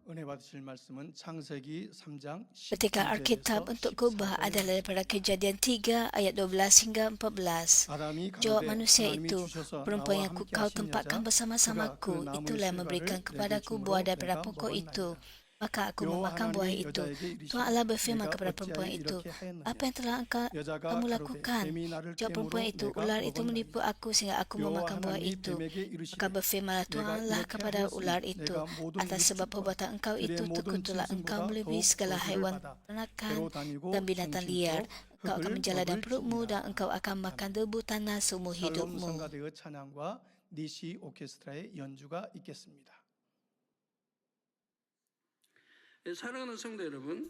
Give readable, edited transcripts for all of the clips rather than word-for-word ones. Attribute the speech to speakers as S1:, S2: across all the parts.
S1: 은혜 받으실 말씀은 창세기 3장
S2: Petikan
S1: 12절에서
S2: Alkitab untuk kubah
S1: 14절
S2: adalah daripada Kejadian 3 ayat 12 hingga 14.
S1: 아담이
S2: Jawab
S1: 가로되
S2: manusia
S1: 하나님이
S2: itu,
S1: 주셔서
S2: perempuan
S1: 나와
S2: yang
S1: 함께
S2: kau
S1: 하신
S2: tempatkan
S1: 여자 그가 그
S2: bersama-samaku,
S1: 나무의
S2: itulah yang memberikan
S1: 실과를 내게
S2: kepadaku buah
S1: 주므로
S2: daripada
S1: 내가
S2: pokok itu.
S1: 먹었나이다.
S2: Maka aku
S1: 여호와
S2: memakan buah
S1: 하나님이
S2: itu.
S1: 여자에게
S2: Tuhan
S1: 이르시되
S2: Allah berfirman
S1: 내가
S2: kepada
S1: 어찌하여
S2: perempuan itu,
S1: 이렇게
S2: apa
S1: 하였느냐.
S2: yang telah
S1: 여자가
S2: kamu
S1: 가로되
S2: lakukan?
S1: 뱀이 나를
S2: Jawab perempuan
S1: 깨물어
S2: itu,
S1: 내가
S2: ular itu menipu
S1: 먹었나이다.
S2: aku sehingga aku
S1: 여호와
S2: memakan buah
S1: 하나님이
S2: itu.
S1: 뱀에게
S2: Maka
S1: 이르시되
S2: berfirmanlah Tuhan
S1: 내가
S2: Allah
S1: 이렇게
S2: kepada ular
S1: 하였으니
S2: itu,
S1: 내가 모든
S2: atas sebab
S1: 육축과
S2: perbuatan engkau
S1: 들의
S2: itu,
S1: 모든
S2: terkutuklah engkau
S1: 짐승보다
S2: melebihi
S1: 더욱
S2: segala
S1: 저주를
S2: haiwan
S1: 받아
S2: ternakan
S1: 배로
S2: dan
S1: 다니고
S2: binatang liar.
S1: 정신코
S2: Engkau akan
S1: 흙을
S2: menjala dalam perutmu dan
S1: 먹을지니라.
S2: engkau akan makan debu tanah seumur
S1: 샬롬
S2: hidupmu.
S1: 성가대의 찬양과 니시 오케스트라의 연주가 있겠습니다.
S3: 사랑하는 성도 여러분,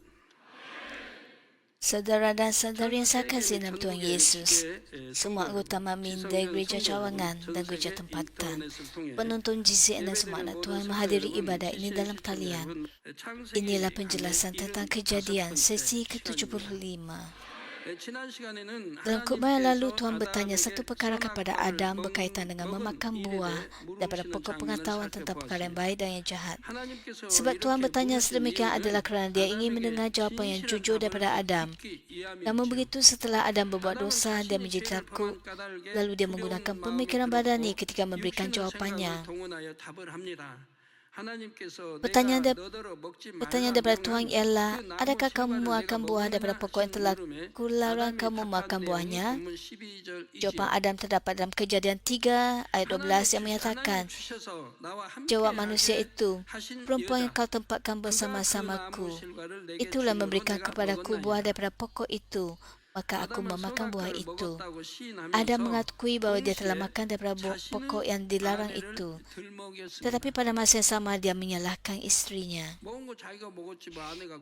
S2: Saudara dan saudari yang saya kasih dalam Tuhan Yesus, semua anggota Mamin dari Gereja Cawangan dan Gereja Tempatan, penonton GCN dan semua anak Tuhan menghadiri ibadah ini dalam talian. Inilah penjelasan tentang Kejadian sesi ke-75. Dalam khutbah yang lalu, Tuhan bertanya satu perkara kepada Adam berkaitan dengan memakan buah daripada pokok pengetahuan tentang perkara yang baik dan yang jahat. Sebab Tuhan bertanya sedemikian adalah kerana dia ingin mendengar jawapan yang jujur daripada Adam. Namun begitu, setelah Adam berbuat dosa, dia menjadi takut. Lalu dia menggunakan pemikiran badani ketika memberikan jawapannya. Pertanyaan daripada Tuhan ialah, adakah kamu makan buah daripada pokok yang telah kularang kamu makan buahnya? Jawapan Adam terdapat dalam Kejadian 3 ayat 12 yang menyatakan, jawab manusia itu, perempuan yang kau tempatkan bersama-samaku, itulah memberikan kepadaku buah daripada pokok itu, maka aku memakan buah itu. Adam mengakui bahawa dia telah makan daripada pokok yang dilarang itu. Tetapi pada masa yang sama, dia menyalahkan istrinya.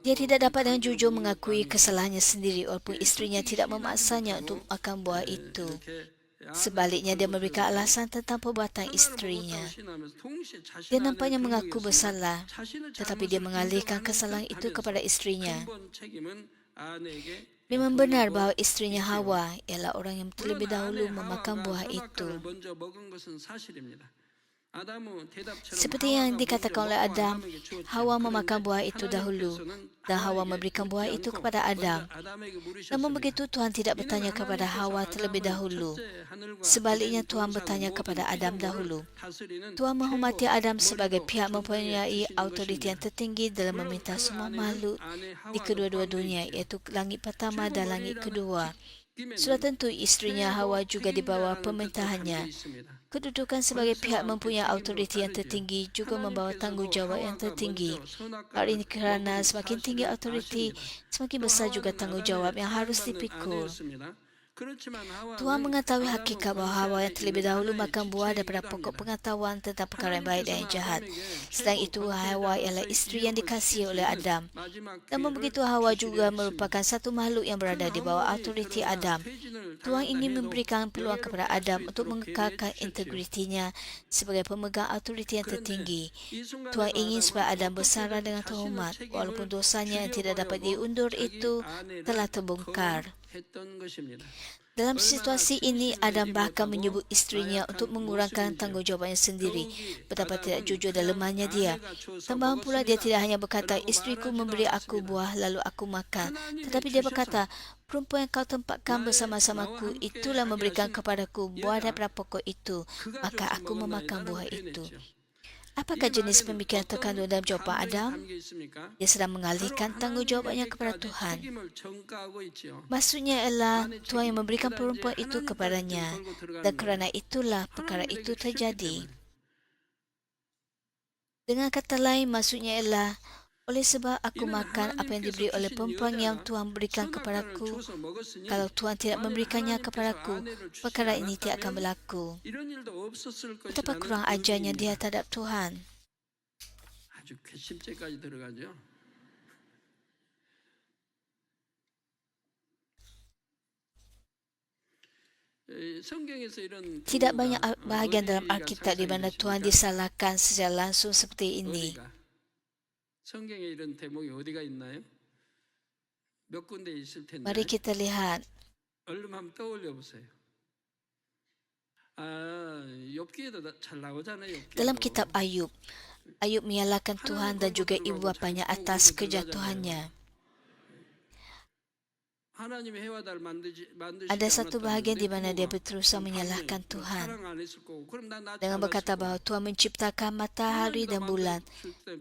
S2: Dia tidak dapat dengan jujur mengakui kesalahannya sendiri walaupun istrinya tidak memaksanya untuk makan buah itu. Sebaliknya, dia memberikan alasan tentang perbuatan istrinya. Dia nampaknya mengaku bersalah, tetapi dia mengalihkan kesalahan itu kepada istrinya. Memang benar bahawa istrinya Hawa ialah orang yang terlebih dahulu memakan buah itu. Seperti yang dikatakan oleh Adam, Hawa memakan buah itu dahulu dan Hawa memberikan buah itu kepada Adam. Namun begitu, Tuhan tidak bertanya kepada Hawa terlebih dahulu. Sebaliknya, Tuhan bertanya kepada Adam dahulu. Tuhan menghormati Adam sebagai pihak mempunyai autoriti yang tertinggi dalam meminta semua makhluk di kedua-dua dunia, iaitu langit pertama dan langit kedua. Sudah tentu istrinya Hawa juga di bawah pemerintahannya. Kedudukan sebagai pihak mempunyai autoriti yang tertinggi juga membawa tanggungjawab yang tertinggi. Hal ini kerana semakin tinggi autoriti, semakin besar juga tanggungjawab yang harus dipikul. Tuhan mengetahui hakikat bahawa Hawa yang terlebih dahulu makan buah daripada pokok pengetahuan tentang perkara yang baik dan yang jahat. Selain itu, Hawa ialah isteri yang dikasihi oleh Adam. Namun begitu, Hawa juga merupakan satu makhluk yang berada di bawah autoriti Adam. Tuhan ingin memberikan peluang kepada Adam untuk mengekalkan integritinya sebagai pemegang autoriti yang tertinggi. Tuhan ingin supaya Adam bersara dengan terhormat, walaupun dosanya yang tidak dapat diundur itu telah terbongkar. Dalam situasi ini, Adam bahkan menyebut istrinya untuk mengurangkan tanggungjawabnya sendiri. Betapa tidak jujur dan lemahnya dia. Tambahan pula, dia tidak hanya berkata, istriku memberi aku buah lalu aku makan. Tetapi dia berkata, perempuan yang kau tempatkan bersama-samaku, itulah memberikan kepadaku buah daripada pokok itu. Maka aku memakan buah itu. Apakah jenis pemikiran terkandung dalam jawapan Adam? Dia sedang mengalihkan tanggungjawabnya kepada Tuhan. Maksudnya ialah Tuhan yang memberikan perempuan itu kepadanya, dan kerana itulah perkara itu terjadi. Dengan kata lain, maksudnya ialah oleh sebab aku makan apa yang diberi oleh perempuan yang Tuhan berikan kepadaku, kalau Tuhan tidak memberikannya kepadaku, perkara ini tidak akan berlaku. Betapa kurang ajarnya dia terhadap Tuhan. Tidak banyak bahagian dalam Alkitab di mana Tuhan disalahkan secara langsung seperti ini. Mari kita lihat. Dalam kitab Ayub, Ayub menyalahkan Tuhan dan juga ibu bapanya atas kejatuhannya. Ada satu bahagian di mana dia berusaha menyalahkan Tuhan dengan berkata bahawa Tuhan menciptakan matahari dan bulan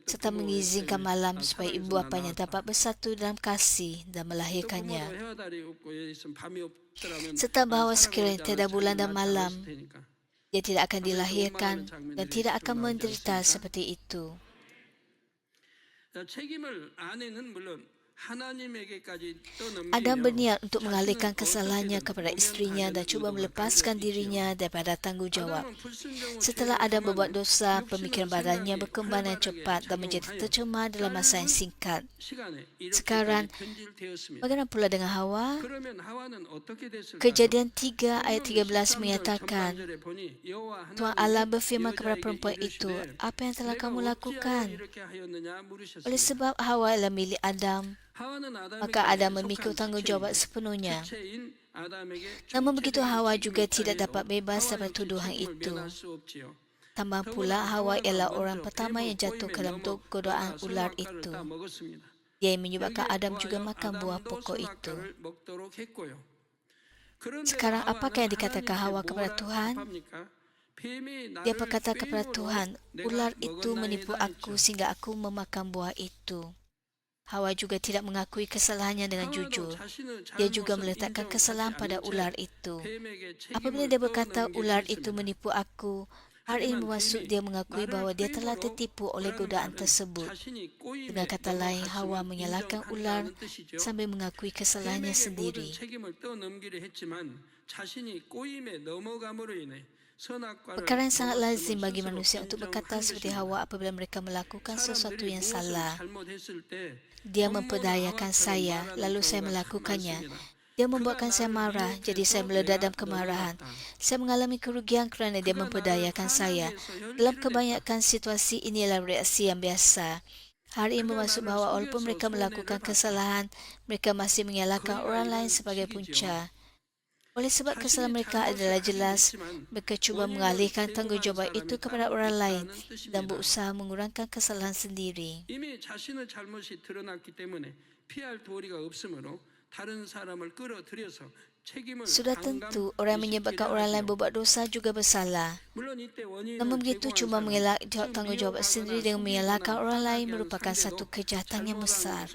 S2: serta mengizinkan malam supaya ibu bapanya dapat bersatu dalam kasih dan melahirkannya. Serta bahawa sekiranya tiada bulan dan malam, dia tidak akan dilahirkan dan tidak akan menderita seperti itu. Adam berniat untuk mengalihkan kesalahannya kepada istrinya dan cuba melepaskan dirinya daripada tanggungjawab. Setelah Adam berbuat dosa, pemikiran badannya berkembang dengan cepat dan menjadi tercemar dalam masa yang singkat. Sekarang, bagaimana pula dengan Hawa? Kejadian 3 ayat 13 menyatakan, Tuhan Allah berfirman kepada perempuan itu, apa yang telah kamu lakukan? Oleh sebab Hawa adalah milik Adam, maka Adam memikul tanggungjawab sepenuhnya. Namun begitu Hawa juga tidak dapat bebas daripada tuduhan itu. Tambah pula Hawa ialah orang pertama yang jatuh ke dalam godaan ular itu. Dia yang menyebabkan Adam juga makan buah pokok itu. Sekarang apakah yang dikatakan Hawa kepada Tuhan? Dia berkata kepada Tuhan, ular itu menipu aku sehingga aku memakan buah itu. Hawa juga tidak mengakui kesalahannya dengan jujur. Dia juga meletakkan kesalahan pada ular itu. Apabila dia berkata ular itu menipu aku, hal ini bermaksud dia mengakui bahawa dia telah tertipu oleh godaan tersebut. Dengan kata lain, Hawa menyalahkan ular sambil mengakui kesalahannya sendiri. Perkara yang sangat lazim bagi manusia untuk berkata seperti Hawa apabila mereka melakukan sesuatu yang salah. Dia memperdayakan saya, lalu saya melakukannya. Dia membuatkan saya marah, jadi saya meledak dalam kemarahan. Saya mengalami kerugian kerana dia memperdayakan saya. Dalam kebanyakan situasi inilah reaksi yang biasa. Hal ini bermaksud bahawa walaupun mereka melakukan kesalahan, mereka masih menyalahkan orang lain sebagai punca. Oleh sebab kesalahan mereka adalah jelas, mereka cuba mengalihkan tanggungjawab itu kepada orang lain dan berusaha mengurangkan kesalahan sendiri. Sudah tentu, orang yang menyebabkan orang lain berbuat dosa juga bersalah. Namun begitu, cuma mengelak tanggungjawab sendiri dengan menyalahkan orang lain merupakan satu kejahatan yang besar.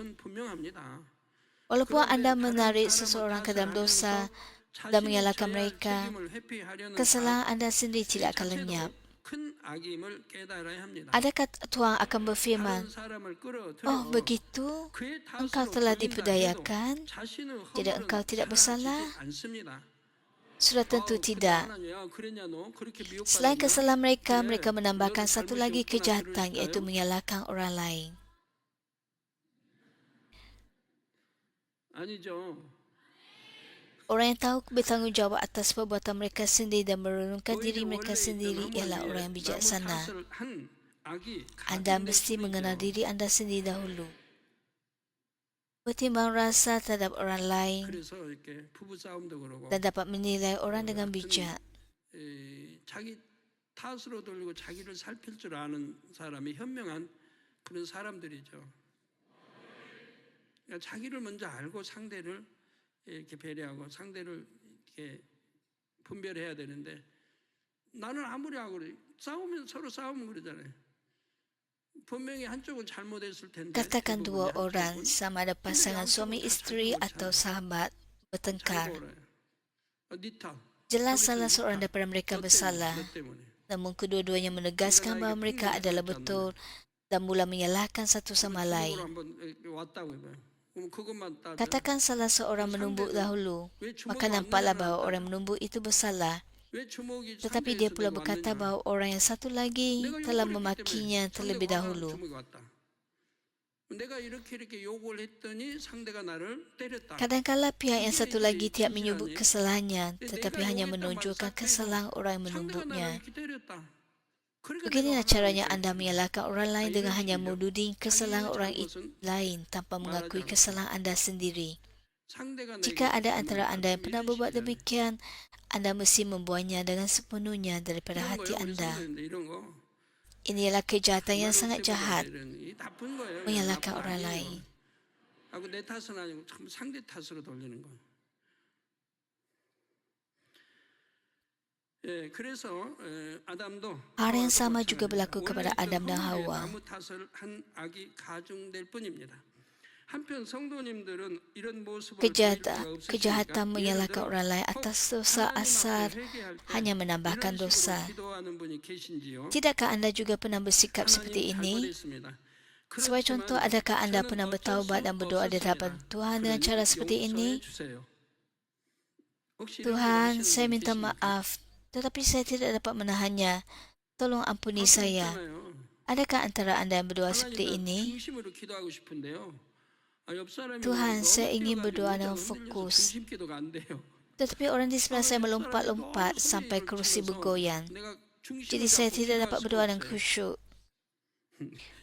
S2: Walaupun anda menarik seseorang ke dalam dosa dan menyalahkan mereka, kesalahan anda sendiri tidak akan lenyap. Adakah Tuhan akan berfirman, oh begitu, engkau telah diperdayakan, jadi engkau tidak bersalah? Sudah tentu tidak. Selain kesalahan mereka, mereka menambahkan satu lagi kejahatan, iaitu menyalahkan orang lain. Orang yang tahu bertanggungjawab atas perbuatan mereka sendiri dan merenungkan diri mereka sendiri ialah orang yang bijaksana. Anda mesti mengenal diri anda sendiri dahulu. Bertimbang rasa terhadap orang lain dan dapat menilai orang dengan bijak.
S3: 자기 탓으로 돌리고 자기를 살필 줄 아는 사람이 현명한 그런 사람들이죠. 자기를 먼저 알고 상대를 이렇게 배려하고 상대를 이렇게 분별해야 되는데 나는 아무리 하고 그래 싸우면 서로 싸우면 그러잖아요. 분명히 한쪽은 잘못했을 텐데.
S2: Katakan dua orang sama ada pasangan suami isteri atau sahabat bertengkar. Jelas salah seorang daripada mereka bersalah. Namun kedua-duanya menegaskan bahawa mereka adalah betul dan mula menyalahkan satu sama lain. Katakan salah seorang menumbuk dahulu, maka nampaklah bahawa orang menumbuk itu bersalah. Tetapi dia pula berkata bahawa orang yang satu lagi telah memakinya terlebih dahulu. Kadang-kadang pihak yang satu lagi tidak menyebut kesalahannya, tetapi hanya menunjukkan kesalahan orang yang menumbuknya. Beginilah caranya anda menyalahkan orang lain dengan hanya menuding kesalahan orang lain tanpa mengakui kesalahan anda sendiri. Jika ada antara anda yang pernah berbuat demikian, anda mesti membuangnya dengan sepenuhnya daripada hati anda. Ini ialah kejahatan yang sangat jahat,
S3: 이 나쁜 거예요.
S2: menyalahkan
S3: 나쁜
S2: orang
S3: 아니에요.
S2: lain.
S3: 하고 내 탓은 아니고 참 상대 탓으로 돌리는 거. 예, 그래서 아담도
S2: Hal yang sama
S3: 하와도
S2: juga berlaku
S3: 마찬가지입니다.
S2: kepada
S3: 원래
S2: Adam dan
S3: 그
S2: Hawa.
S3: 나무 탓을 한 악이 가중될 뿐입니다. 한편 성도님들은 이런 모습을 보일 필요가 없으시니까
S2: Kejahatan
S3: 예를
S2: menyalahkan
S3: 들어
S2: orang lain atas dosa
S3: 하나님
S2: asal
S3: 앞에 회개할 때
S2: hanya menambahkan
S3: 이런 식으로
S2: dosa.
S3: 기도하는 분이 계신지요?
S2: Tidakkah anda juga pernah bersikap seperti
S3: 하나님
S2: ini?
S3: 잘못했습니다.
S2: Sebagai contoh, adakah anda pernah bertaubat dan berdoa di hadapan Tuhan dengan cara seperti ini? Tuhan, saya minta maaf, tetapi saya tidak dapat menahannya. Tolong ampuni saya. Adakah antara anda yang berdoa seperti ini? Tuhan, saya ingin berdoa dengan fokus. Tetapi orang di sebelah saya melompat-lompat sampai kerusi bergoyang. Jadi saya tidak dapat berdoa dengan khusyuk.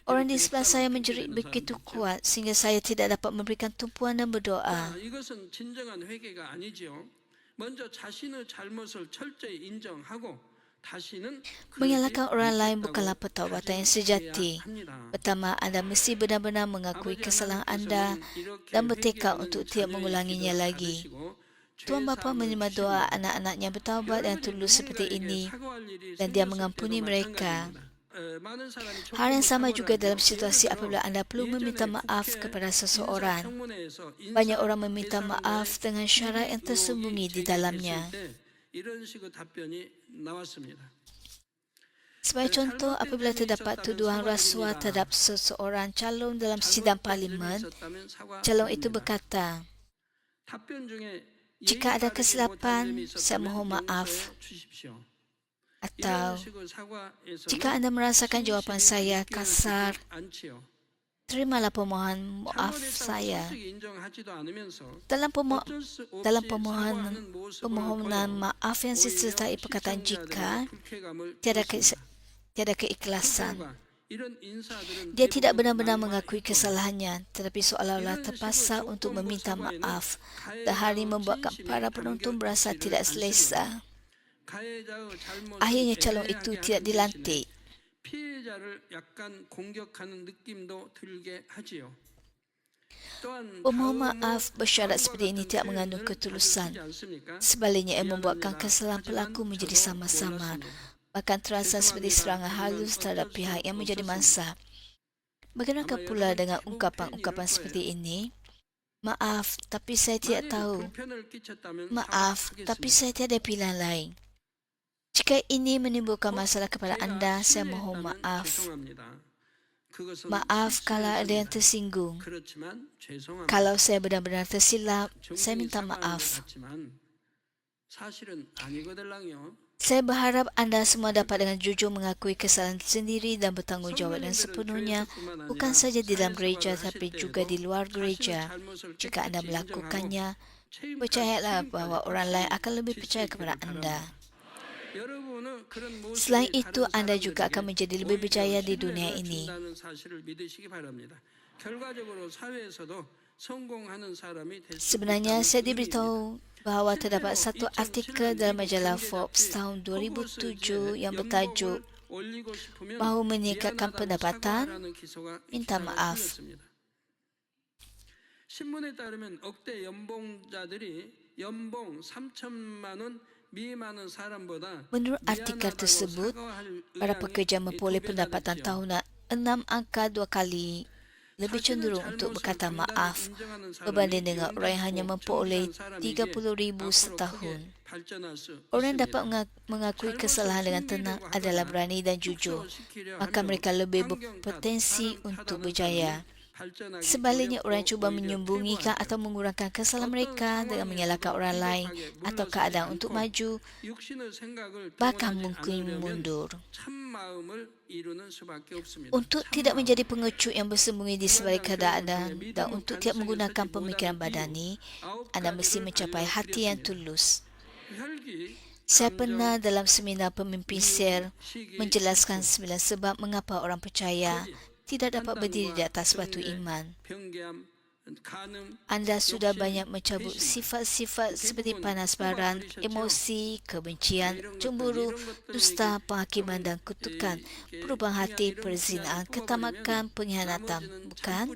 S2: Orang di sebelah saya menjerit begitu kuat sehingga saya tidak dapat memberikan tumpuan dan berdoa.
S3: 이것은 진정한 회개가 아니지요. 먼저 자신의 잘못을 철저히 인정하고 다시는
S2: Menyalahkan orang lain bukanlah pertaubatan yang sejati. Pertama, anda mesti benar-benar mengakui kesalahan anda dan bertekad untuk tidak mengulanginya lagi. Tuhan Bapa menerima doa anak-anaknya bertaubat dan tulus seperti ini dan Dia mengampuni mereka. Hal yang sama juga dalam situasi apabila anda perlu meminta maaf kepada seseorang. Banyak orang meminta maaf dengan syarat yang tersembunyi di dalamnya. Sebagai contoh, apabila terdapat tuduhan rasuah terhadap seseorang calon dalam sidang parlimen, calon itu berkata, "Jika ada kesilapan, saya mohon maaf." Atau, "Jika anda merasakan jawapan saya kasar, terimalah permohonan maaf saya." Dalam permohonan maaf yang disertai perkataan jika, tiada keikhlasan. Dia tidak benar-benar mengakui kesalahannya, tetapi seolah-olah terpaksa untuk meminta maaf. Dan hal ini membuatkan para penonton berasa tidak selesa. Akhirnya calon itu tidak dilantik. Pemohon maaf bersyarat seperti ini tidak mengandung ketulusan. Sebaliknya, ia membuatkan kesalahan pelaku menjadi samar-samar, bahkan terasa seperti serangan halus terhadap pihak yang menjadi mangsa. Bagaimana pula dengan ungkapan-ungkapan seperti ini? Maaf, tapi saya tidak tahu. Maaf, tapi saya tiada pilihan lain. Jika ini menimbulkan masalah kepada anda, saya mohon maaf. Maaf kalau ada yang tersinggung. Kalau saya benar-benar tersilap, saya minta maaf. Saya berharap anda semua dapat dengan jujur mengakui kesalahan sendiri dan bertanggungjawab dengan sepenuhnya, bukan saja di dalam gereja tapi juga di luar gereja. Jika anda melakukannya, percayalah bahawa orang lain akan lebih percaya kepada anda. Selain itu, anda juga akan menjadi lebih berjaya di dunia ini. Sebenarnya, saya diberitahu bahawa terdapat satu artikel dalam majalah Forbes tahun 2007 yang bertajuk "Mahu meningkatkan pendapatan? Minta maaf."
S3: 신문에 따르면 억대 연봉자들이 연봉 3천만 원 미만한 사람보다
S2: Menurut artikel tersebut, para pekerja memperoleh pendapatan tahunan 6 angka 2 kali lebih cenderung untuk berkata maaf berbanding dengan orang yang hanya memperoleh 30,000 setahun. Orang yang dapat mengakui kesalahan dengan tenang adalah berani dan jujur, maka mereka lebih berpotensi untuk berjaya. Sebaliknya, orang yang cuba menyembunyikan atau mengurangkan kesalahan mereka dengan menyalahkan orang lain atau keadaan untuk maju, bahkan mungkin mundur. Untuk tidak menjadi pengecut yang bersembunyi di sebalik keadaan dan untuk tidak menggunakan pemikiran badani, anda mesti mencapai hati yang tulus. Saya pernah dalam seminar pemimpin sel menjelaskan 9 sebab mengapa orang percaya tidak dapat berdiri di atas batu iman. Anda sudah banyak mencabut sifat-sifat seperti panas baran, emosi, kebencian, cemburu, dusta, penghakiman dan kutukan, perubahan hati, perzinaan, ketamakan, pengkhianatan, bukan?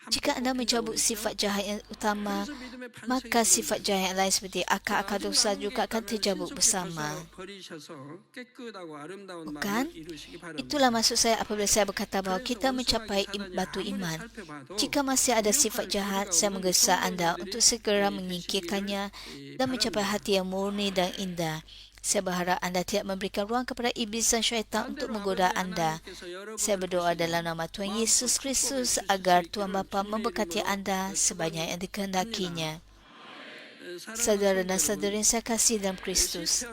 S2: Jika anda mencabut sifat jahat yang utama, maka sifat jahat yang lain seperti akar-akar dosa juga akan tercabut bersama. Bukan? Itulah maksud saya apabila saya berkata bahawa kita mencapai batu iman. Jika masih ada sifat jahat, saya menggesa anda untuk segera menyingkirkannya dan mencapai hati yang murni dan indah. Saya berharap anda tidak memberikan ruang kepada iblis dan syaitan untuk menggoda anda. Saya berdoa dalam nama Tuhan Yesus Kristus agar Tuhan Bapa memberkati anda sebanyak yang dikehendakinya. Saudara dan saudari yang saya kasih dalam Kristus,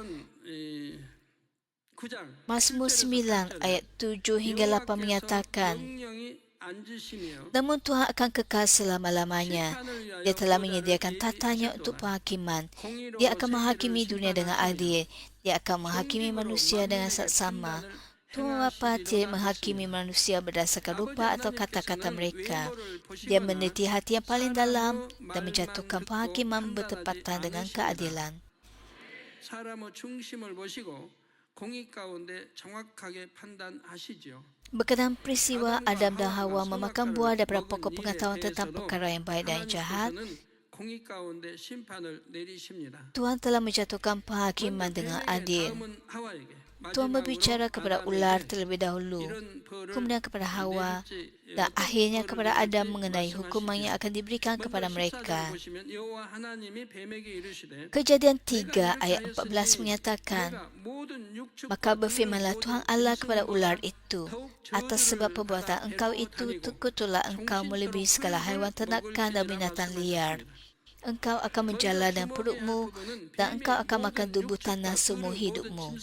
S2: Mazmur 9 ayat 7 hingga 8 menyatakan, namun Tuhan akan kekal selama-lamanya. Dia telah menyediakan tatanya untuk penghakiman. Dia akan menghakimi dunia dengan adil. Dia akan menghakimi manusia dengan saksama. Tuhan Bapa tidak menghakimi manusia berdasarkan rupa atau kata-kata mereka. Dia meneliti hati yang paling dalam dan menjatuhkan penghakiman bertepatan dengan keadilan. Berkenaan peristiwa Adam dan Hawa memakan buah daripada pokok pengetahuan tentang perkara yang baik dan yang jahat, Tuhan telah menjatuhkan penghakiman dengan adil. Tuhan berbicara kepada ular terlebih dahulu, kemudian kepada Hawa, dan akhirnya kepada Adam mengenai hukuman yang akan diberikan kepada mereka. Kejadian 3 ayat 14 menyatakan, maka berfirmanlah Tuhan Allah kepada ular itu, atas sebab perbuatan engkau itu, terkutuklah engkau melebihi segala haiwan ternakan dan binatang liar. Engkau akan menjalar dengan perutmu dan engkau akan makan tubuh tanah seumur hidupmu.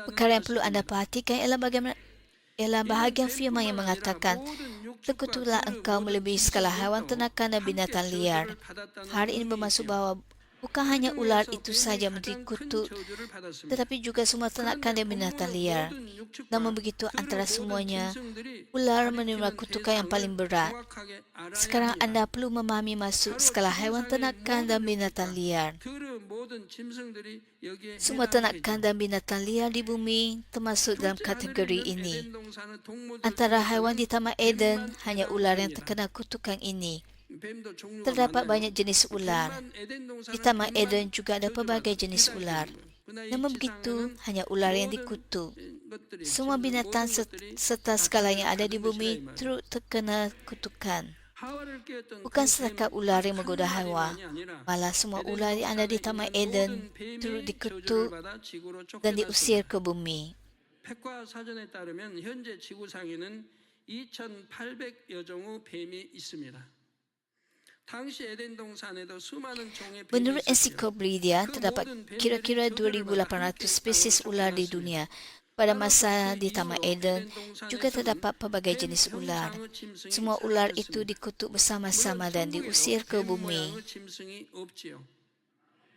S2: Perkara yang perlu anda perhatikan ialah bahagian firman yang mengatakan, terkutuklah engkau melebihi segala haiwan ternakan dan binatang liar. Hari ini bermaksud bahawa bukan hanya ular itu saja menjadi kutuk, tetapi juga semua ternakan dan binatang liar. Namun begitu, antara semuanya, ular menerima kutukan yang paling berat. Sekarang anda perlu memahami maksud segala haiwan ternakan dan binatang liar. Semua ternakan dan binatang liar di bumi termasuk dalam kategori ini. Antara haiwan di Taman Eden, hanya ular yang terkena kutukan ini. Terdapat banyak jenis ular. Di Taman Eden juga ada pelbagai jenis ular. Namun begitu, hanya ular yang dikutuk. Semua binatang serta segala yang ada di bumi turut terkena kutukan. Bukan setakat ular yang menggoda Hawa, malah semua ular yang ada di Taman Eden turut dikutuk dan diusir ke bumi.
S3: 백과사전에 따르면 현재 지구상에는 2,800여 종의 뱀이 있습니다.
S2: Menurut ensiklopedia, terdapat kira-kira 2,800 spesies ular di dunia. Pada masa di Taman Eden, juga terdapat pelbagai jenis ular. Semua ular itu dikutuk bersama-sama dan diusir ke bumi.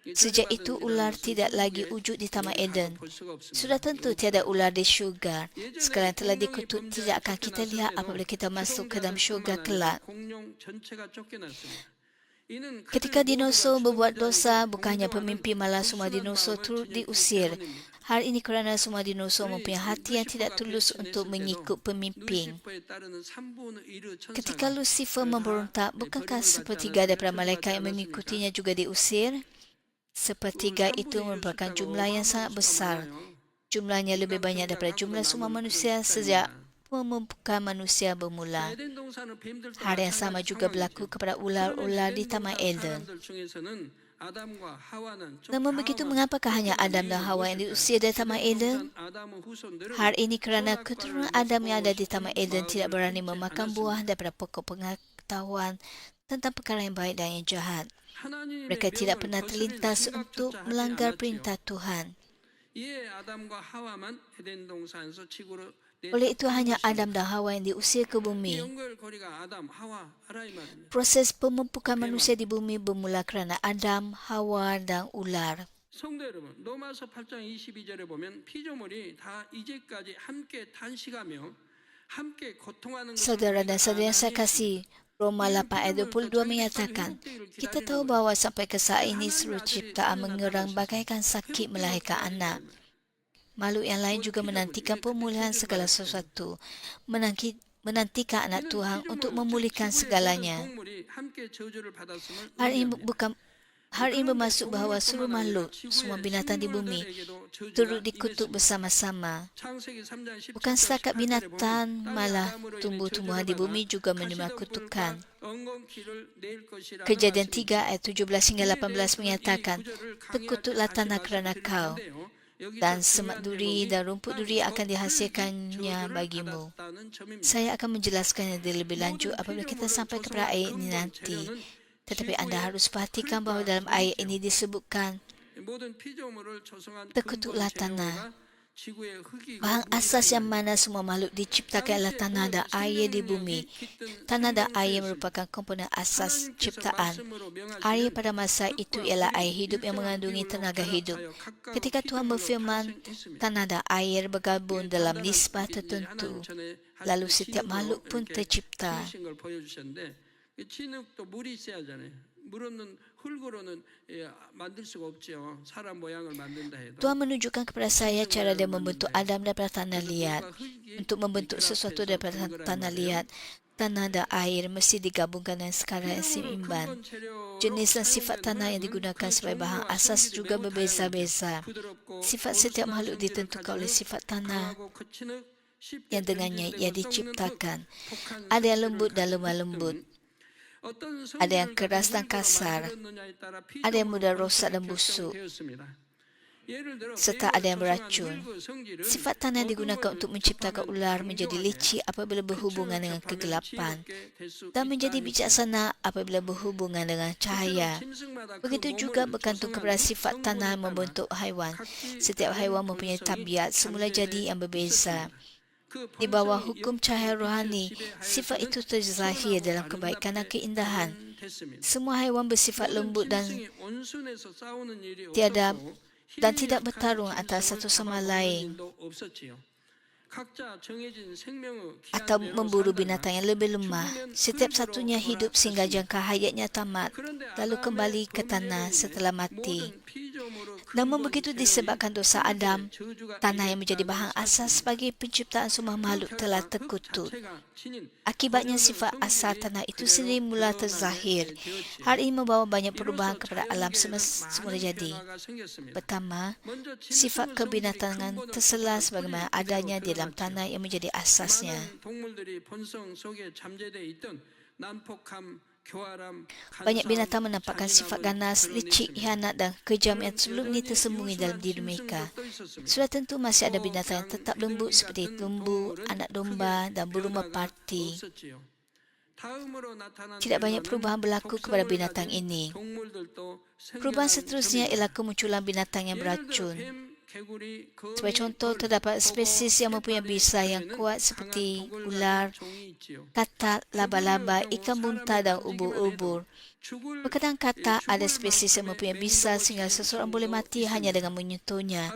S2: Sejak itu, ular tidak lagi wujud di Taman Eden. Sudah tentu tiada ular di syurga. Segala yang telah dikutuk tidak akan kita lihat apabila kita masuk ke dalam syurga kelak. Ketika dinosaur berbuat dosa, bukan hanya pemimpin, malah semua dinosaur turut diusir. Hal ini kerana semua dinosaur mempunyai hati yang tidak tulus untuk mengikut pemimpin. Ketika Lucifer memberontak, bukankah sepertiga daripada malaikat yang mengikutinya juga diusir? Sepertiga itu merupakan jumlah yang sangat besar. Jumlahnya lebih banyak daripada jumlah semua manusia sejak pemumpukan manusia bermula. Hal yang sama juga berlaku kepada ular-ular di Taman Eden. Namun begitu, mengapakah hanya Adam dan Hawa yang diusir dari Taman Eden? Hal ini kerana keturunan Adam yang ada di Taman Eden tidak berani memakan buah daripada pokok pengetahuan tentang perkara yang baik dan yang jahat. Mereka tidak pernah terlintas untuk melanggar perintah Tuhan. Oleh itu, hanya Adam dan Hawa yang diusir ke bumi. Proses pemumpukan manusia di bumi bermula kerana Adam, Hawa dan ular.
S3: 성도 여러분, 로마서 8장 22절에 보면 피조물이 다 이제까지 함께 탄식하며 함께 고통하는
S2: Saudara dan saudara yang saya kasih, Roma 8 ayat 22 menyatakan, kita tahu bahawa sampai ke saat ini seluruh ciptaan mengerang bagaikan sakit melahirkan anak. Makhluk yang lain juga menantikan pemulihan segala sesuatu, menantikan anak Tuhan untuk memulihkan segalanya. Hal ini bermaksud bahawa seluruh makhluk, semua binatang di bumi, turut dikutuk bersama-sama. Bukan setakat binatang, malah tumbuh-tumbuhan di bumi juga menerima kutukan. Kejadian 3 ayat 17 hingga 18 menyatakan, terkutuklah tanah kerana kau, dan semak duri dan rumput duri akan dihasilkannya bagimu. Saya akan menjelaskannya lebih lanjut apabila kita sampai kepada ayat ini nanti. Tetapi anda harus perhatikan bahawa dalam ayat ini disebutkan, terkutuklah tanah. Bahan asas yang mana semua makhluk diciptakan adalah tanah dan air di bumi. Tanah dan air merupakan komponen asas ciptaan. Air pada masa itu ialah air hidup yang mengandungi tenaga hidup. Ketika Tuhan berfirman, tanah dan air bergabung dalam nisbah tertentu. Lalu setiap makhluk pun tercipta.
S3: 진흙도 물이 있어야 하잖아요. 물 없는 흙으로는 만들 수가 없죠. 사람 모양을 만든다 해도.
S2: Tuhan menunjukkan kepada saya cara dia membentuk Adam daripada tanah liat. Untuk membentuk sesuatu daripada tanah liat, tanah dan air mesti digabungkan dengan skala yang seimbang. Jenis dan sifat tanah yang digunakan sebagai bahan asas juga berbeza-beza. Sifat setiap makhluk ditentukan oleh sifat tanah yang dengannya ia diciptakan. Ada yang lembut dan lemah lembut. Ada yang keras dan kasar, ada yang mudah rosak dan busuk, serta ada yang beracun. Sifat tanah digunakan untuk menciptakan ular menjadi licik apabila berhubungan dengan kegelapan dan menjadi bijaksana apabila berhubungan dengan cahaya. Begitu juga bergantung kepada sifat tanah membentuk haiwan. Setiap haiwan mempunyai tabiat semula jadi yang berbeza. Di bawah hukum cahaya rohani, sifat itu terzahir dalam kebaikan dan keindahan. Semua haiwan bersifat lembut dan tidak bertarung antara satu sama lain atau memburu binatang yang lebih lemah. Setiap satunya hidup sehingga jangka hayatnya tamat, lalu kembali ke tanah setelah mati. Namun begitu disebabkan dosa Adam, tanah yang menjadi bahan asas bagi penciptaan semua makhluk telah terkutuk. Akibatnya sifat asal tanah itu sendiri mula terzahir. Hal ini membawa banyak perubahan kepada alam semula jadi. Pertama, sifat kebinatangan tersela sebagaimana adanya di dalam tanah yang menjadi asasnya. Banyak binatang menampakkan sifat ganas, licik, hianat dan kejam yang sebelum ini tersembunyi dalam diri mereka. Sudah tentu masih ada binatang yang tetap lembut seperti lembu, anak domba dan burung merpati. Tidak banyak perubahan berlaku kepada binatang ini. Perubahan seterusnya ialah kemunculan binatang yang beracun. Sebagai contoh, terdapat spesies yang mempunyai bisa yang kuat seperti ular, katak, laba-laba, ikan buntal dan ubur-ubur. Berkaitan katak, ada spesies yang mempunyai bisa sehingga seseorang boleh mati hanya dengan menyentuhnya.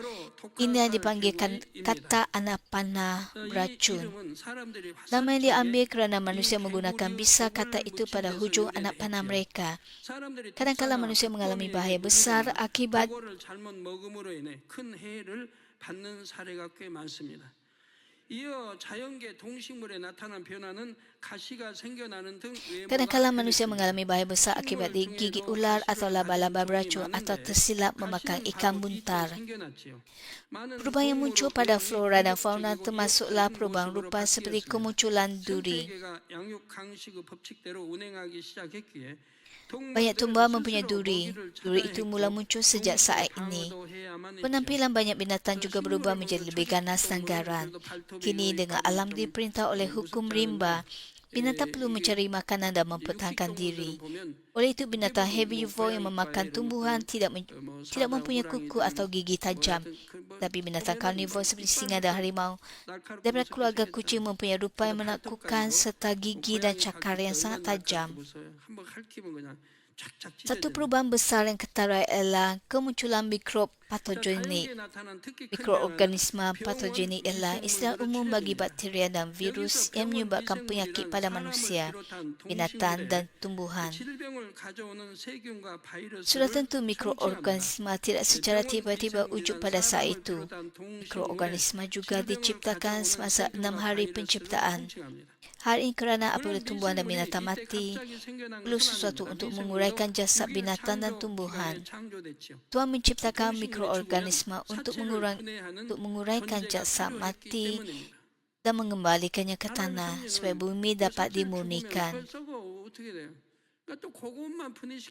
S2: Ini yang dipanggilkan katak anak panah beracun. Nama yang diambil kerana manusia menggunakan bisa katak itu pada hujung anak panah mereka. Kadang-kadang manusia mengalami bahaya besar akibat Kadang-kadang manusia mengalami bahaya besar akibat digigit ular atau laba-laba beracun atau tersilap memakan ikan buntar. Perubahan yang muncul pada flora dan fauna termasuklah perubahan rupa seperti kemunculan duri. Banyak tumbuhan mempunyai duri. Duri itu mula muncul sejak saat ini. Penampilan banyak binatang juga berubah menjadi lebih ganas dan garang. Kini dengan alam diperintah oleh hukum rimba, binatang perlu mencari makanan dan mempertahankan diri. Oleh itu, binatang herbivore yang memakan tumbuhan tidak mempunyai kuku atau gigi tajam. Tapi binatang karnivor seperti singa dan harimau daripada keluarga kucing mempunyai rupa yang menakutkan serta gigi dan cakar yang sangat tajam. Satu perubahan besar yang ketara ialah kemunculan mikrob patogenik. Mikroorganisma patogenik ialah istilah umum bagi bakteria dan virus yang menyebabkan penyakit pada manusia, binatang dan tumbuhan. Sudah tentu mikroorganisma tidak secara tiba-tiba wujud pada saat itu. Mikroorganisma juga diciptakan semasa 6 hari penciptaan. Hal ini kerana apabila tumbuhan dan binatang mati, perlu sesuatu untuk menguraikan jasad binatang dan tumbuhan. Tuhan menciptakan mikroorganisma untuk menguraikan jasad mati dan mengembalikannya ke tanah supaya bumi dapat dimurnikan.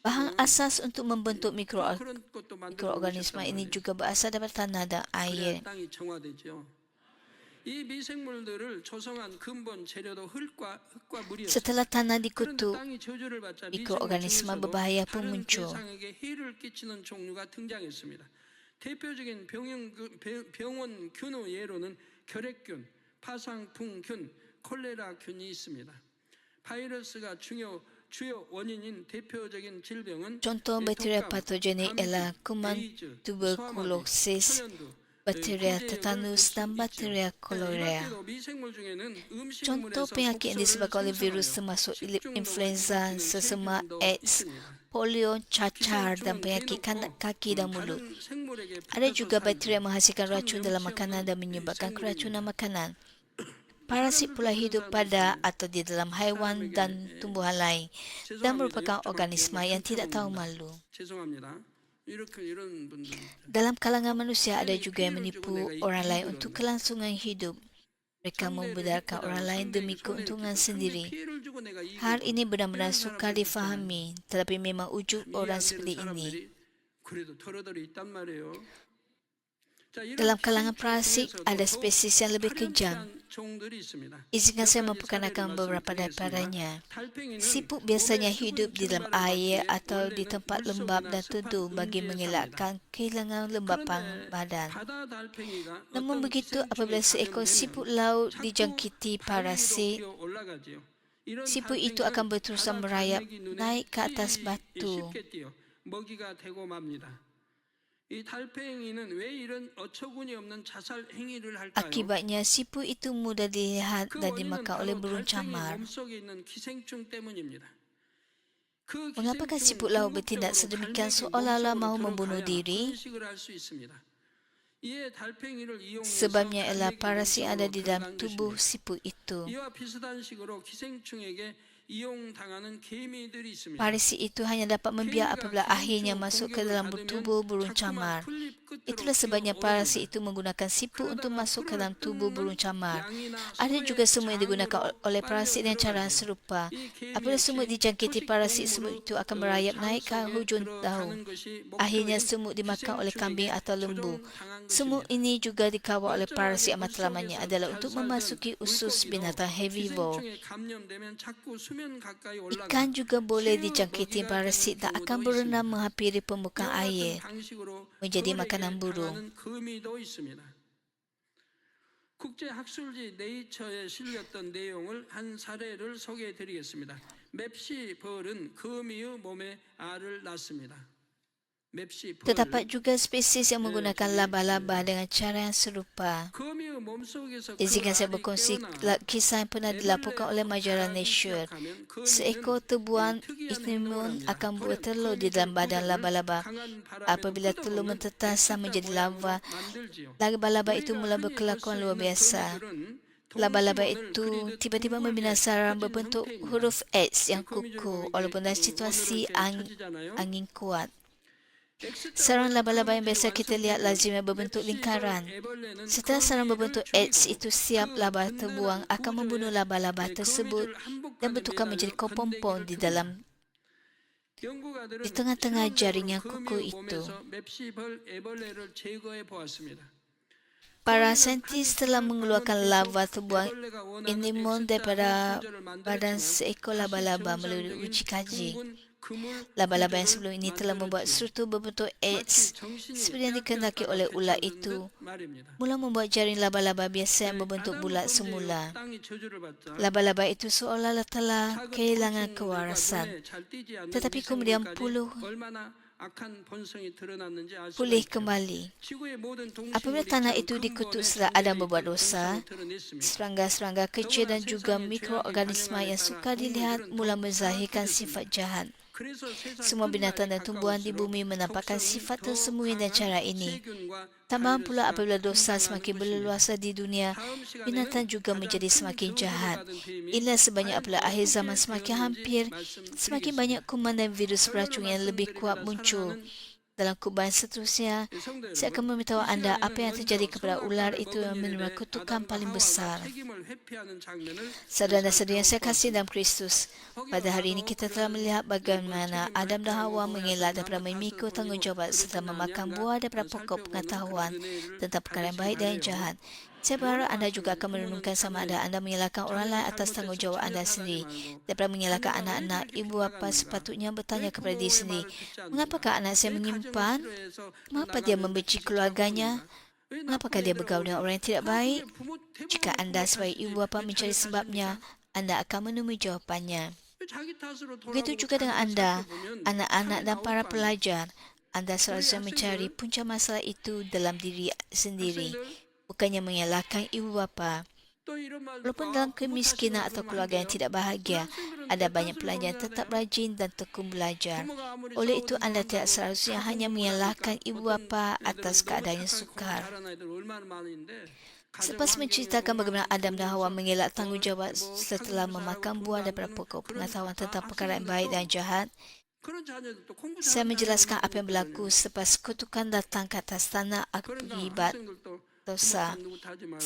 S2: Bahan asas untuk membentuk mikroorganisma ini juga berasal daripada tanah dan air. Setelah tanah dikutuk, mikroorganisma berbahaya pun muncul.
S3: 대표적인 병원균의 예로는 결핵균, 파상풍균, 콜레라균이 있습니다. 바이러스가 주요 원인인 대표적인 질병은
S2: Contoh bakteria patogenik ialah kuman tuberkulosis, bakteria tetanus dan bakteria cholera. Contoh penyakit yang disebabkan oleh virus termasuk influenza, sesemak, AIDS, polio, cacar dan penyakit kaki dan mulut. Ada juga bakteria menghasilkan racun dalam makanan dan menyebabkan keracunan makanan. Parasit pula hidup pada atau di dalam haiwan dan tumbuhan lain dan merupakan organisma yang tidak tahu malu. Dalam kalangan manusia ada juga yang menipu orang lain untuk kelangsungan hidup. Mereka membedarkan orang lain demi keuntungan sendiri. Hal ini benar-benar sukar difahami, tetapi memang wujud orang seperti ini. Dalam kalangan parasit, ada spesies yang lebih kejam. Izinkan saya memperkenalkan beberapa daripadanya. Siput biasanya hidup di dalam air atau di tempat lembap dan teduh bagi mengelakkan kehilangan lembapan badan. Namun begitu, apabila seekor siput laut dijangkiti parasit, siput itu akan berterusan merayap naik ke atas batu. Akibatnya, siput itu mudah dilihat dan dimakan oleh burung camar. Mengapakah siput laut bertindak sedemikian seolah-olah mahu membunuh diri? Sebabnya ialah parasit ada di dalam tubuh siput itu. Parasit itu hanya dapat membiak apabila akhirnya masuk ke dalam tubuh burung camar. Itulah sebabnya parasit itu menggunakan siput untuk masuk ke dalam tubuh burung camar. Ada juga semut yang digunakan oleh parasit dengan cara serupa. Apabila semut dijangkiti parasit, semut itu akan merayap naik ke hujung daun. Akhirnya semut dimakan oleh kambing atau lembu. Semut ini juga dikawal oleh parasit yang matlamatnya adalah untuk memasuki usus binatang herbivore. Ikan juga boleh dijangkiti parasit dan akan berenang menghampiri permukaan air, menjadi makanan burung.
S3: 국제학술지 네이처에 실렸던 내용을 한 사례를 소개해드리겠습니다. 맵시 벌은 거미의 몸에 알을 낳습니다.
S2: Terdapat juga spesies yang menggunakan laba-laba dengan cara yang serupa. Izinkan saya berkongsi kisah yang pernah dilaporkan oleh majalah Nature. Seekor tebuan ichneumon akan bertelur di dalam badan laba-laba. Apabila telur mentetas dan menjadi larva, laba-laba itu mula berkelakuan luar biasa. Laba-laba itu tiba-tiba membina sarang berbentuk huruf X yang kukuh walaupun dalam situasi angin kuat. Sarang laba-laba yang biasa kita lihat lazimnya berbentuk lingkaran. Setelah sarang berbentuk X itu siap, laba terbuang akan membunuh laba-laba tersebut dan bertukar menjadi kepompong di tengah-tengah jaring yang kukuh itu. Para saintis telah mengeluarkan lava terbuang ichneumon daripada badan seekor laba-laba melalui uji kaji. Laba-laba yang sebelum ini telah membuat struktur berbentuk X seperti yang dikehendaki oleh ulat itu, mula membuat jaring laba-laba biasa yang berbentuk bulat semula. Laba-laba itu seolah-olah telah kehilangan kewarasan, tetapi kemudian pulih kembali. Apabila tanah itu dikutuk setelah Adam berbuat dosa, serangga-serangga kecil dan juga mikroorganisma yang sukar dilihat mula menzahirkan sifat jahat. Semua binatang dan tumbuhan di bumi menampakkan sifat tersembunyi dan cara ini. Tambahan pula apabila dosa semakin berleluasa di dunia, binatang juga menjadi semakin jahat. Inilah sebabnya apabila akhir zaman semakin hampir, semakin banyak kuman dan virus beracun yang lebih kuat muncul. Dalam khutbah seterusnya, saya akan memberitahu anda apa yang terjadi kepada ular itu yang menerima kutukan paling besar. Saudara dan saudari yang saya kasih dalam Kristus, pada hari ini kita telah melihat bagaimana Adam dan Hawa mengelak daripada memikul tanggungjawab serta memakan buah daripada pokok pengetahuan tentang perkara yang baik dan yang jahat. Saya berharap anda juga akan merenungkan sama ada anda menyalahkan orang lain atas tanggungjawab anda sendiri daripada menyalahkan anak-anak. Ibu bapa sepatutnya bertanya kepada diri sendiri, mengapakah anak saya menyimpan? Mengapa dia membenci keluarganya? Mengapakah dia bergaul dengan orang yang tidak baik? Jika anda sebagai ibu bapa mencari sebabnya, anda akan menemui jawapannya. Begitu juga dengan anda, anak-anak dan para pelajar. Anda seharusnya mencari punca masalah itu dalam diri sendiri, bukannya menyalahkan ibu bapa. Walaupun dalam kemiskinan atau keluarga yang tidak bahagia, ada banyak pelajar yang tetap rajin dan tekun belajar. Oleh itu, anda tidak seharusnya hanya menyalahkan ibu bapa atas keadaan yang sukar. Selepas menceritakan bagaimana Adam dan Hawa mengelak tanggungjawab setelah memakan buah daripada pokok pengetahuan tentang perkara yang baik dan jahat, saya menjelaskan apa yang berlaku selepas kutukan datang ke atas tanah akibat dosa,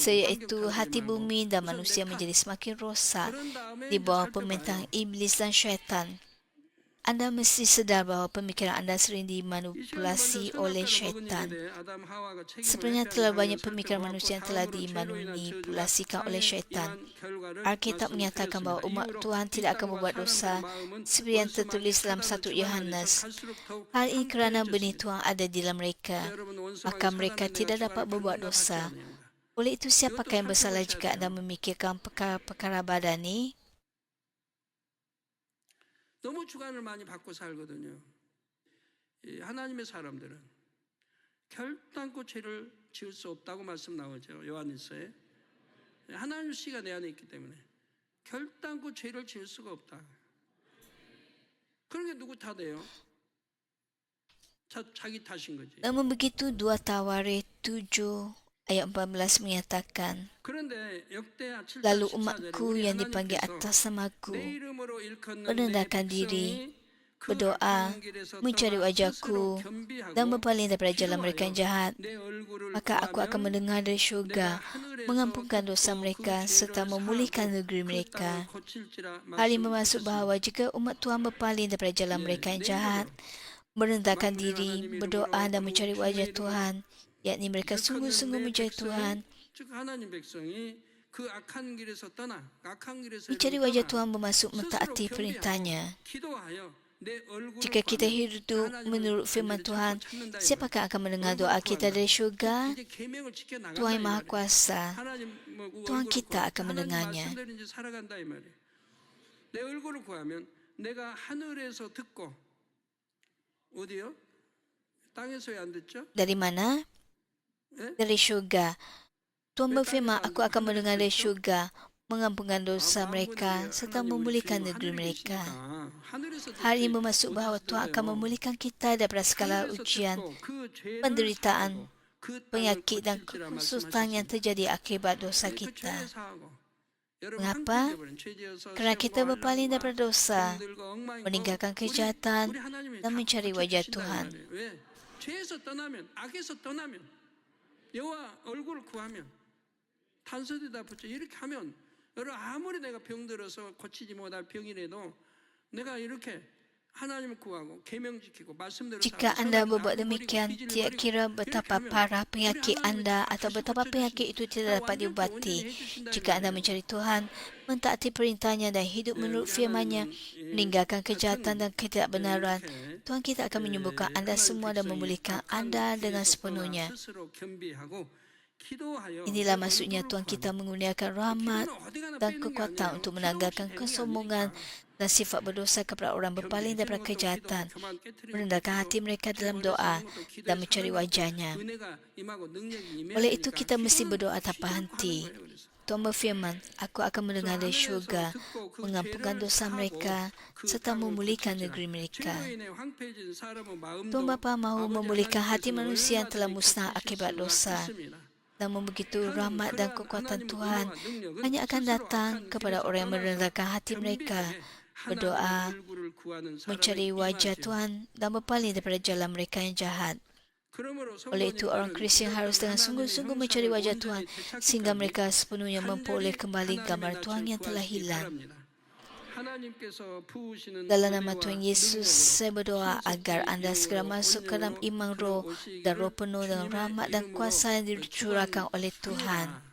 S2: iaitu hati bumi dan manusia menjadi semakin rosak di bawah pemerintahan iblis dan syaitan. Anda mesti sedar bahawa pemikiran anda sering dimanipulasi oleh syaitan. Sebenarnya terlalu banyak pemikiran manusia yang telah dimanipulasikan oleh syaitan. Alkitab menyatakan bahawa umat Tuhan tidak akan membuat dosa seperti yang tertulis dalam 1 Yohanes. Hal ini kerana benih Tuhan ada di dalam mereka, maka mereka tidak dapat berbuat dosa. Oleh itu, siapakah yang bersalah jika anda memikirkan perkara-perkara badani?
S3: 너무 주관을 많이 받고 살거든요. 하나님의 사람들은 결단코 죄를 지을 수 없다고 말씀 나오죠. 요한일서에. 하나님 씨가 내 안에 있기 때문에 결단코 죄를 지을 수가 없다. 그런 게 누구 탓이에요? 자기 탓인 거지.
S2: Namun begitu 2 Tawarik 7 ayat 14 menyatakan, lalu umatku yang dipanggil atas namaku merendahkan diri, berdoa, mencari wajahku dan berpaling daripada jalan mereka yang jahat, maka aku akan mendengar dari syurga, mengampunkan dosa mereka serta memulihkan negeri mereka. Hal ini bermaksud bahawa jika umat Tuhan berpaling daripada jalan mereka yang jahat, merendahkan diri, berdoa dan mencari wajah Tuhan, yakni mereka sungguh-sungguh mencari Tuhan. Mencari wajah Tuhan bermaksud mentaati perintahnya. Jika kita hidup menurut firman Tuhan, siapakah akan mendengar doa kita dari syurga? Tuhan yang Maha Kuasa. Tuhan kita akan mendengarnya. Dari mana? Dari syurga. Tuhan berfirman, aku akan mendengar dari syurga, mengampunkan dosa mereka serta memulihkan negeri mereka. Hal ini bermaksud bahawa Tuhan akan memulihkan kita daripada segala ujian, penderitaan, penyakit dan kesusahan yang terjadi akibat dosa kita. Mengapa? Kerana kita berpaling daripada dosa, meninggalkan kejahatan dan mencari wajah Tuhan.
S3: 여호와 얼굴을 구하면 단서에다 붙여 이렇게 하면 여러분 아무리 내가 병들어서 고치지 못할 병이라도 내가 이렇게 하나님을 구하고 계명 지키고 말씀대로
S2: jika anda berbuat demikian, tidak kira betapa parah penyakit anda atau betapa penyakit itu tidak dapat diubati. Jika anda mencari Tuhan, mentaati perintahnya dan hidup menurut firman-Nya, meninggalkan kejahatan dan ketidakbenaran, Tuhan kita akan menyembuhkan anda semua dan memulihkan anda dengan sepenuhnya. Inilah maksudnya Tuhan kita mengurniakan rahmat dan kekuatan untuk menanggalkan kesombongan dan sifat berdosa kepada orang berpaling daripada kejahatan, merendahkan hati mereka dalam doa dan mencari wajahnya. Oleh itu kita mesti berdoa tanpa henti. Tuhan berfirman, aku akan mendengar dari syurga, mengampunkan dosa mereka serta memulihkan negeri mereka. Tuhan Bapa mahu memulihkan hati manusia yang telah musnah akibat dosa. Namun begitu, rahmat dan kekuatan Tuhan hanya akan datang kepada orang yang merendahkan hati mereka, berdoa, mencari wajah Tuhan dan berpaling daripada jalan mereka yang jahat. Oleh itu, orang Kristian harus dengan sungguh-sungguh mencari wajah Tuhan sehingga mereka sepenuhnya memperoleh kembali gambar Tuhan yang telah hilang. Dalam nama Tuhan Yesus, saya berdoa agar anda segera masuk ke dalam iman roh dan roh penuh dengan rahmat dan kuasa yang dicurahkan oleh Tuhan.